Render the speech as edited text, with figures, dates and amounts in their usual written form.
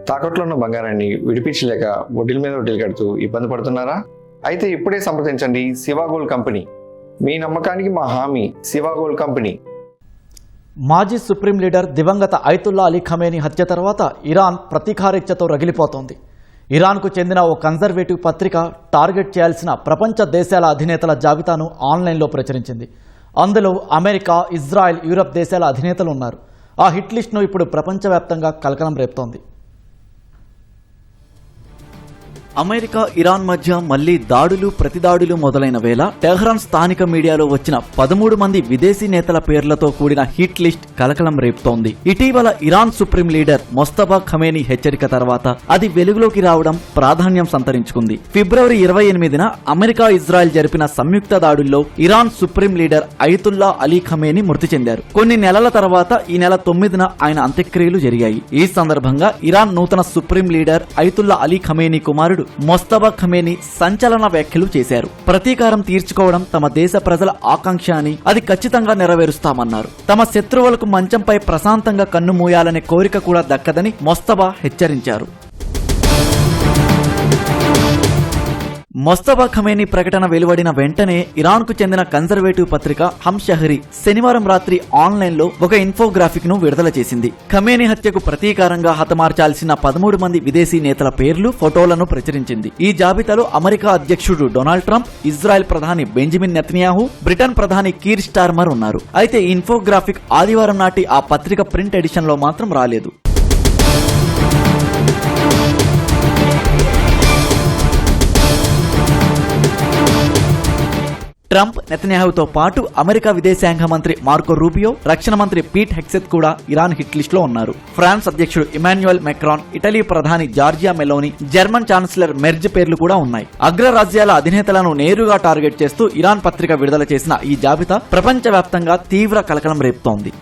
తాకట్లో ఉన్న బంగారాన్ని విడిపించలేక వడ్డీల మీద వడ్డీలు కడుతూ ఇబ్బంది పడుతున్నారా? అయితే ఇప్పుడే సంప్రదించండి శివ గోల్డ్ కంపెనీ. మీ నమ్మకానికి మా హామీ శివ గోల్డ్ కంపెనీ. మాజీ సుప్రీం లీడర్ దివంగత అయతుల్లా అలీ ఖమేనీ హత్య తర్వాత ఇరాన్ ప్రతీకారేచ్ఛతో రగిలిపోతోంది. ఇరాన్కు చెందిన ఓ కన్జర్వేటివ్ పత్రిక టార్గెట్ చేయాల్సిన ప్రపంచ దేశాల అధినేతల జాబితాను ఆన్లైన్లో ప్రచురించింది. అందులో అమెరికా, ఇజ్రాయెల్, యూరప్ దేశాల అధినేతలు ఉన్నారు. ఆ హిట్ లిస్ట్ను ఇప్పుడు ప్రపంచవ్యాప్తంగా కలకలం రేపుతోంది. అమెరికా, ఇరాన్ మధ్య మళ్లీ దాడులు, ప్రతిదాడులు మొదలైన వేళ టెహ్రాన్ స్థానిక మీడియాలో వచ్చిన 13 మంది విదేశీ నేతల పేర్లతో కూడిన హిట్ లిస్ట్ కలకలం రేపుతోంది. ఇటీవల ఇరాన్ సుప్రీం లీడర్ మొస్తఫా ఖమేనీ హెచ్చరిక తర్వాత అది వెలుగులోకి రావడం ప్రాధాన్యం సంతరించుకుంది. ఫిబ్రవరి 28న అమెరికా, ఇజ్రాయెల్ జరిపిన సంయుక్త దాడుల్లో Iran supreme leader Ayatollah Ali Khamenei మృతి చెందారు. కొన్ని నెలల తర్వాత ఈ నెల 9న ఆయన అంత్యక్రియలు జరిగాయి. ఈ సందర్భంగా ఇరాన్ నూతన supreme leader Ayatollah Ali Khamenei కుమారుడు మొస్తఫా ఖమేనీ సంచలన వ్యాఖ్యలు చేశారు. ప్రతీకారం తీర్చుకోవడం తమ దేశ ప్రజల ఆకాంక్ష అని, అది ఖచ్చితంగా నెరవేరుస్తామన్నారు. తమ శత్రువులకు మంచంపై ప్రశాంతంగా కన్నుమూయాలనే కోరిక కూడా దక్కదని మొస్తఫా హెచ్చరించారు. మొస్తఫా ఖమేనీ ప్రకటన వెలువడిన వెంటనే ఇరాన్కు చెందిన కన్జర్వేటివ్ పత్రిక హమ్ షహరీ శనివారం రాత్రి ఆన్లైన్లో ఒక ఇన్ఫోగ్రాఫిక్ ను విడుదల చేసింది. ఖమేనీ హత్యకు ప్రతీకారంగా హతమార్చాల్సిన 13 మంది విదేశీ నేతల పేర్లు, ఫోటోలను ప్రచురించింది. ఈ జాబితాలో అమెరికా అధ్యక్షుడు డొనాల్డ్ ట్రంప్, ఇజ్రాయెల్ ప్రధాని బెంజమిన్ నెతన్యాహు, బ్రిటన్ ప్రధాని కీర్ స్టార్మర్ ఉన్నారు. అయితే ఈ ఇన్ఫోగ్రాఫిక్ ఆదివారం నాటి ఆ పత్రిక ప్రింట్ ఎడిషన్ లో మాత్రం రాలేదు. ట్రంప్, నెతన్యాహుతో పాటు అమెరికా విదేశాంగ మంత్రి మార్కో రూబియో, రక్షణ మంత్రి పీట్ హెక్సెత్ కూడా ఇరాన్ హిట్ లిస్ట్ లో ఉన్నారు. ఫ్రాన్స్ అధ్యక్షుడు ఇమాన్యుయల్ మెక్రాన్, ఇటలీ ప్రధాని Georgia Meloni, German chancellor merge పేర్లు కూడా ఉన్నాయి. అగ్రరాజ్యాల అధినేతలను నేరుగా టార్గెట్ చేస్తూ ఇరాన్ పత్రిక విడుదల చేసిన ఈ జాబితా ప్రపంచవ్యాప్తంగా తీవ్ర కలకలం రేపుతోంది.